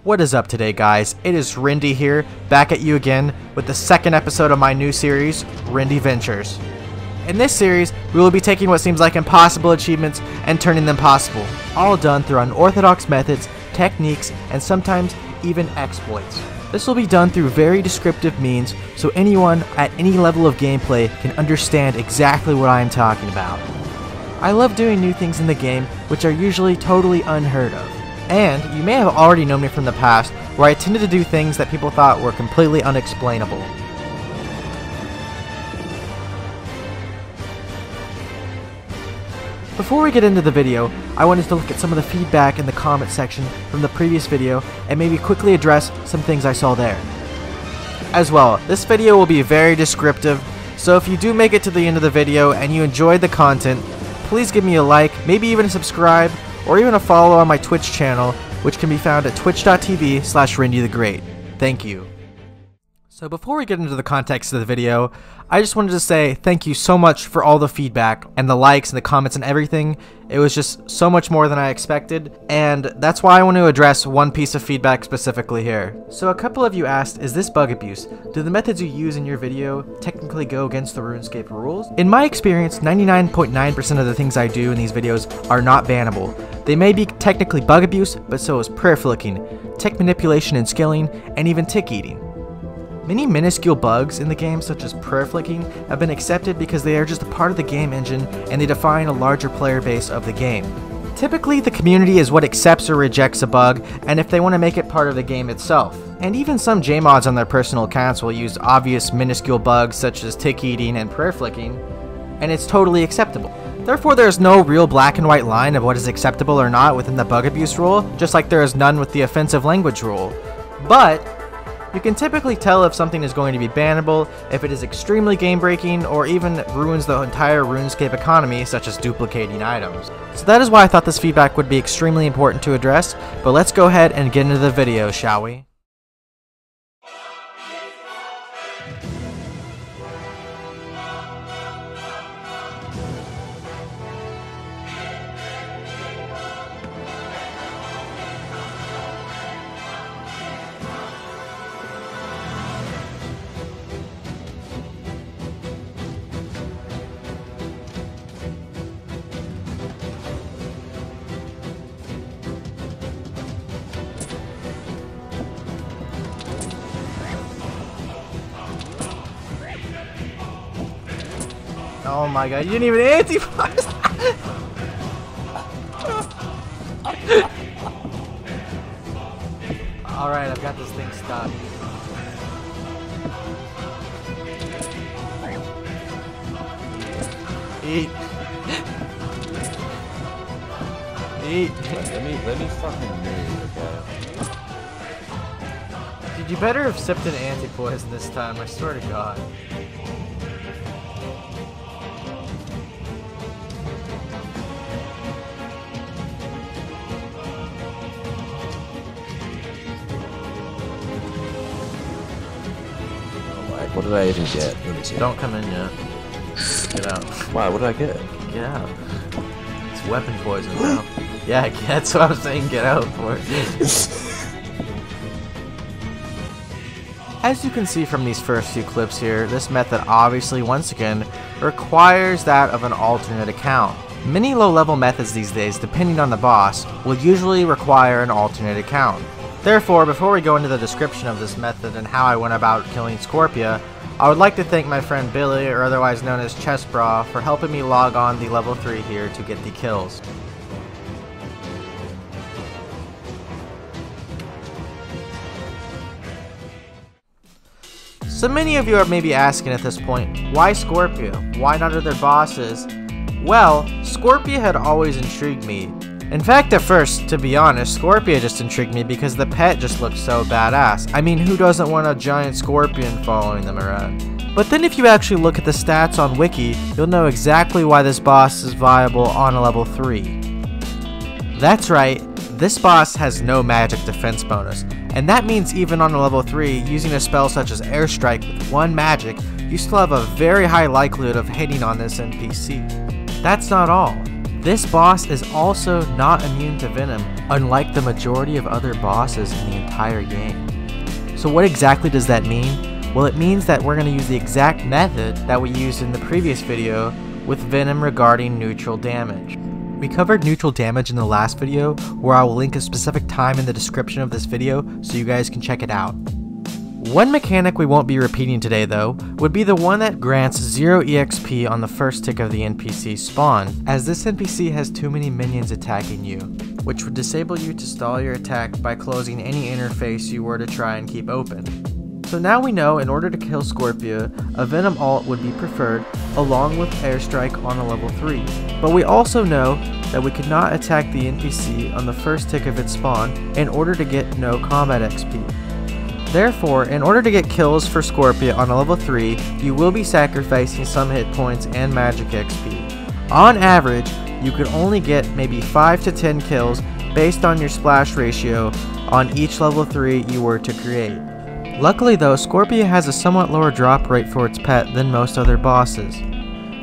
What is up today, guys? It is Rendi here, back at you again with the second episode of my new series, Rendiventures. In this series, we will be taking what seems like impossible achievements and turning them possible, all done through unorthodox methods, techniques, and sometimes even exploits. This will be done through very descriptive means, so anyone at any level of gameplay can understand exactly what I am talking about. I love doing new things in the game, which are usually totally unheard of. And you may have already known me from the past, where I tended to do things that people thought were completely unexplainable. Before we get into the video, I wanted to look at some of the feedback in the comment section from the previous video and maybe quickly address some things I saw there. As well, this video will be very descriptive, so if you do make it to the end of the video and you enjoyed the content, please give me a like, maybe even a subscribe, or even a follow on my Twitch channel, which can be found at twitch.tv/RendiTheGreat. Thank you. So before we get into the context of the video, I just wanted to say thank you so much for all the feedback and the likes and the comments and everything. It was just so much more than I expected, and that's why I want to address one piece of feedback specifically here. So a couple of you asked, is this bug abuse? Do the methods you use in your video technically go against the RuneScape rules? In my experience, 99.9% of the things I do in these videos are not bannable. They may be technically bug abuse, but so is prayer flicking, tech manipulation and skilling, and even tick eating. Many minuscule bugs in the game, such as prayer flicking, have been accepted because they are just a part of the game engine and they define a larger player base of the game. Typically, the community is what accepts or rejects a bug, and if they want to make it part of the game itself. And even some JMods on their personal accounts will use obvious minuscule bugs such as tick eating and prayer flicking, and it's totally acceptable. Therefore, there is no real black and white line of what is acceptable or not within the bug abuse rule, just like there is none with the offensive language rule. But you can typically tell if something is going to be bannable, if it is extremely game-breaking, or even ruins the entire RuneScape economy, such as duplicating items. So that is why I thought this feedback would be extremely important to address, but let's go ahead and get into the video, shall we? Oh my god, you didn't even anti-fire! Alright, I've got this thing stuck. Eat. Eat. Let me fucking move, okay? Dude, you better have sipped an anti-poison this time, I swear to god. What did I even get? Let me see. Don't come in yet. Get out. Why? What did I get? Get out. It's weapon poison now. Yeah, that's what I'm saying, get out for. As you can see from these first few clips here, this method obviously, once again, requires that of an alternate account. Many low-level methods these days, depending on the boss, will usually require an alternate account. Therefore, before we go into the description of this method and how I went about killing Scorpia, I would like to thank my friend Billy, or otherwise known as Chessbra, for helping me log on the level 3 here to get the kills. So many of you are maybe asking at this point, why Scorpia? Why not other bosses? Well, Scorpia had always intrigued me. In fact, at first, to be honest, Scorpia just intrigued me because the pet just looked so badass. I mean, who doesn't want a giant scorpion following them around? But then if you actually look at the stats on Wiki, you'll know exactly why this boss is viable on a level 3. That's right, this boss has no magic defense bonus, and that means even on a level 3, using a spell such as Airstrike with 1 magic, you still have a very high likelihood of hitting on this NPC. That's not all. This boss is also not immune to venom, unlike the majority of other bosses in the entire game. So what exactly does that mean? Well, it means that we're going to use the exact method that we used in the previous video with venom regarding neutral damage. We covered neutral damage in the last video, where I will link a specific time in the description of this video so you guys can check it out. One mechanic we won't be repeating today though, would be the one that grants 0 EXP on the first tick of the NPC spawn, as this NPC has too many minions attacking you, which would disable you to stall your attack by closing any interface you were to try and keep open. So now we know in order to kill Scorpia, a Venom ult would be preferred along with Airstrike on a level 3. But we also know that we could not attack the NPC on the first tick of its spawn in order to get no combat XP. Therefore, in order to get kills for Scorpia on a level 3, you will be sacrificing some hit points and magic XP. On average, you could only get maybe 5 to 10 kills based on your splash ratio on each level 3 you were to create. Luckily though, Scorpia has a somewhat lower drop rate for its pet than most other bosses.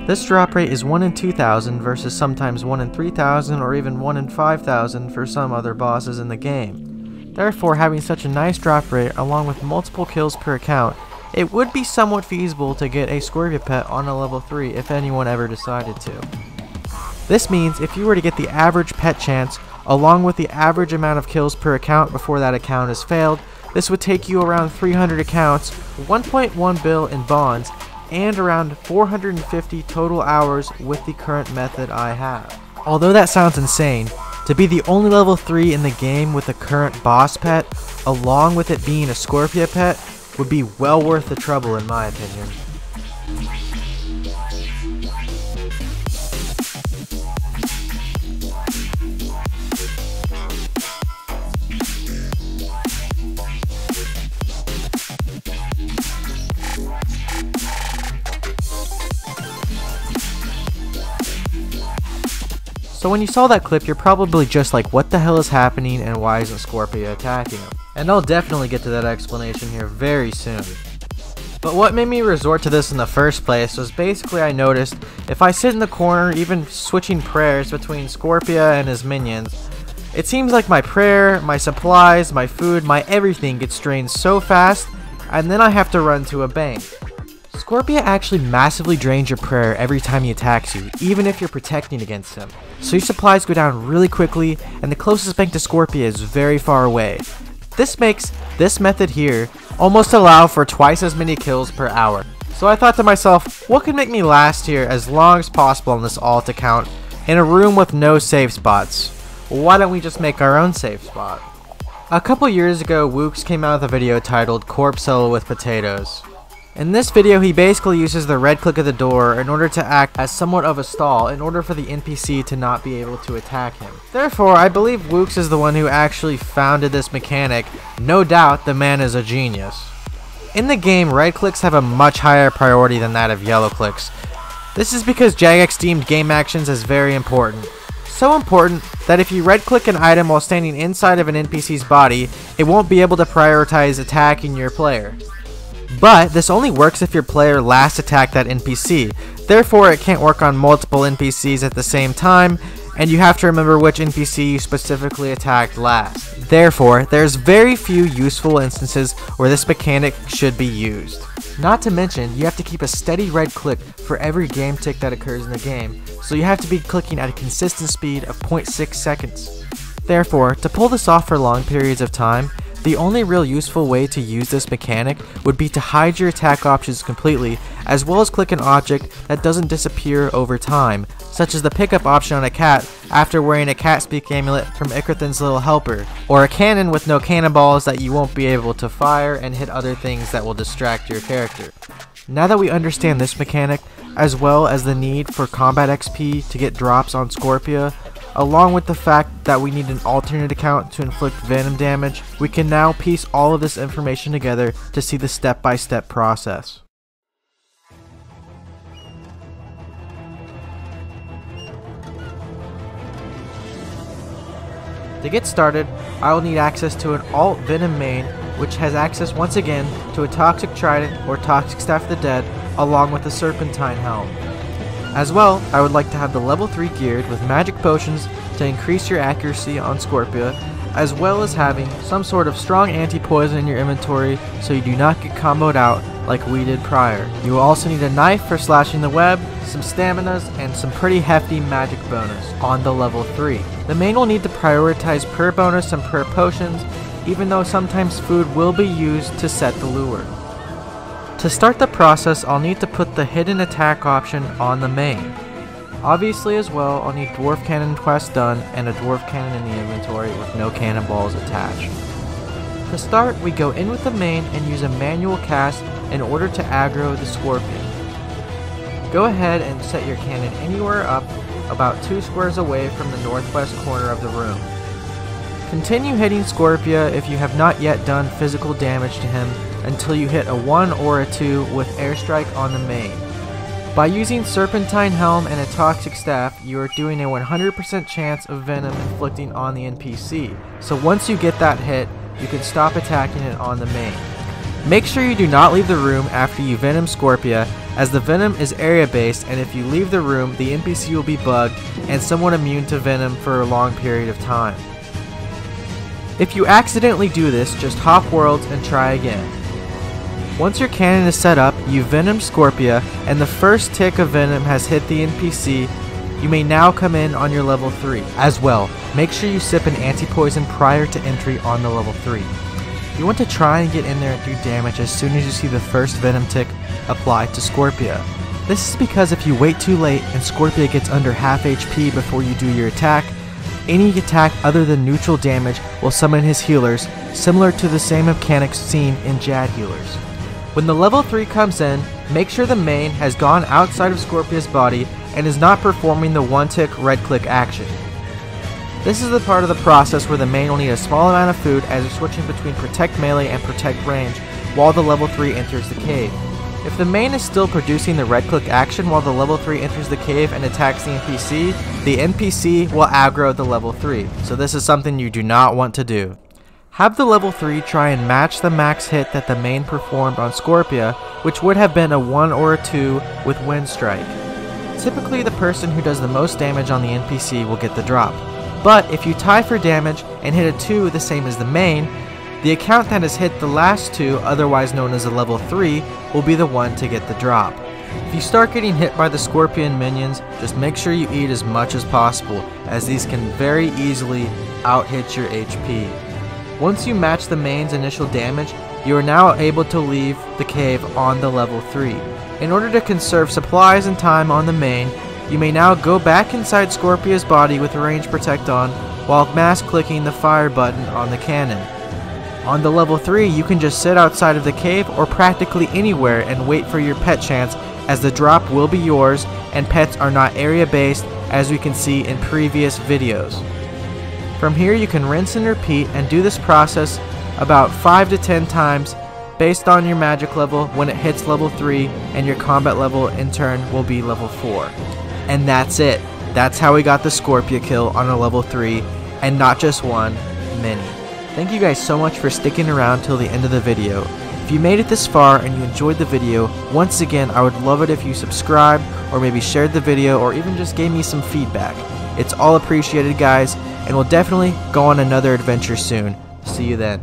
This drop rate is 1 in 2,000 versus sometimes 1 in 3,000 or even 1 in 5,000 for some other bosses in the game. Therefore, having such a nice drop rate along with multiple kills per account, it would be somewhat feasible to get a Scorpia pet on a level 3 if anyone ever decided to. This means if you were to get the average pet chance along with the average amount of kills per account before that account is failed, this would take you around 300 accounts, 1.1 bill in bonds, and around 450 total hours with the current method I have. Although that sounds insane, to be the only level 3 in the game with the current boss pet, along with it being a Scorpia pet, would be well worth the trouble in my opinion. So when you saw that clip, you're probably just like, what the hell is happening and why isn't Scorpia attacking him? And I'll definitely get to that explanation here very soon. But what made me resort to this in the first place was basically I noticed if I sit in the corner, even switching prayers between Scorpia and his minions, it seems like my prayer, my supplies, my food, my everything gets drained so fast, and then I have to run to a bank. Scorpia actually massively drains your prayer every time he attacks you, even if you're protecting against him. So your supplies go down really quickly, and the closest bank to Scorpia is very far away. This makes this method here almost allow for twice as many kills per hour. So I thought to myself, what could make me last here as long as possible on this alt account in a room with no safe spots? Why don't we just make our own safe spot? A couple years ago, Wooks came out with a video titled Corpse Solo with Potatoes. In this video, he basically uses the red click of the door in order to act as somewhat of a stall in order for the NPC to not be able to attack him. Therefore, I believe Wooks is the one who actually founded this mechanic. No doubt the man is a genius. In the game, red clicks have a much higher priority than that of yellow clicks. This is because Jagex deemed game actions as very important. So important that if you red click an item while standing inside of an NPC's body, it won't be able to prioritize attacking your player. But this only works if your player last attacked that NPC, therefore it can't work on multiple NPCs at the same time, and you have to remember which NPC you specifically attacked last. Therefore, there's very few useful instances where this mechanic should be used. Not to mention, you have to keep a steady red click for every game tick that occurs in the game, so you have to be clicking at a consistent speed of 0.6 seconds. Therefore, to pull this off for long periods of time, the only real useful way to use this mechanic would be to hide your attack options completely, as well as click an object that doesn't disappear over time, such as the pickup option on a cat after wearing a cat speak amulet from Ikrathan's Little Helper, or a cannon with no cannonballs that you won't be able to fire and hit other things that will distract your character. Now that we understand this mechanic, as well as the need for combat XP to get drops on Scorpia, along with the fact that we need an alternate account to inflict venom damage, we can now piece all of this information together to see the step-by-step process. To get started, I will need access to an alt venom main, which has access once again to a toxic trident or toxic staff of the dead, along with a serpentine helm. As well, I would like to have the level 3 geared with magic potions to increase your accuracy on Scorpia, as well as having some sort of strong anti-poison in your inventory so you do not get comboed out like we did prior. You will also need a knife for slashing the web, some staminas, and some pretty hefty magic bonus on the level 3. The main will need to prioritize per bonus and per potions, even though sometimes food will be used to set the lure. To start the process, I'll need to put the hidden attack option on the main. Obviously as well, I'll need dwarf cannon quest done and a dwarf cannon in the inventory with no cannonballs attached. To start, we go in with the main and use a manual cast in order to aggro the Scorpion. Go ahead and set your cannon anywhere up about 2 squares away from the northwest corner of the room. Continue hitting Scorpia if you have not yet done physical damage to him until you hit a 1 or a 2 with airstrike on the main. By using Serpentine Helm and a Toxic Staff, you are doing a 100% chance of venom inflicting on the NPC, so once you get that hit, you can stop attacking it on the main. Make sure you do not leave the room after you venom Scorpia, as the venom is area based, and if you leave the room, the NPC will be bugged and somewhat immune to venom for a long period of time. If you accidentally do this, just hop worlds and try again. Once your cannon is set up, you venom Scorpia, and the first tick of venom has hit the NPC, you may now come in on your level 3. As well, make sure you sip an anti-poison prior to entry on the level 3. You want to try and get in there and do damage as soon as you see the first venom tick applied to Scorpia. This is because if you wait too late and Scorpia gets under half HP before you do your attack, any attack other than neutral damage will summon his healers, similar to the same mechanics seen in Jad healers. When the level 3 comes in, make sure the main has gone outside of Scorpia's body and is not performing the one-tick right-click action. This is the part of the process where the main will need a small amount of food as you're switching between Protect Melee and Protect Range while the level 3 enters the cave. If the main is still producing the right-click action while the level 3 enters the cave and attacks the NPC will aggro the level 3, so this is something you do not want to do. Have the level 3 try and match the max hit that the main performed on Scorpia, which would have been a 1 or a 2 with Wind Strike. Typically the person who does the most damage on the NPC will get the drop, but if you tie for damage and hit a 2 the same as the main, the account that has hit the last 2, otherwise known as a level 3, will be the one to get the drop. If you start getting hit by the Scorpion minions, just make sure you eat as much as possible, as these can very easily out-hit your HP. Once you match the main's initial damage, you are now able to leave the cave on the level 3. In order to conserve supplies and time on the main, you may now go back inside Scorpia's body with range protect on, while mass clicking the fire button on the cannon. On the level 3, you can just sit outside of the cave or practically anywhere and wait for your pet chance, as the drop will be yours and pets are not area based, as we can see in previous videos. From here you can rinse and repeat and do this process about 5 to 10 times based on your magic level when it hits level 3, and your combat level in turn will be level 4. And that's it. That's how we got the Scorpia kill on a level 3, and not just one, many. Thank you guys so much for sticking around till the end of the video. If you made it this far and you enjoyed the video, once again I would love it if you subscribed or maybe shared the video or even just gave me some feedback. It's all appreciated guys, and we'll definitely go on another adventure soon. See you then.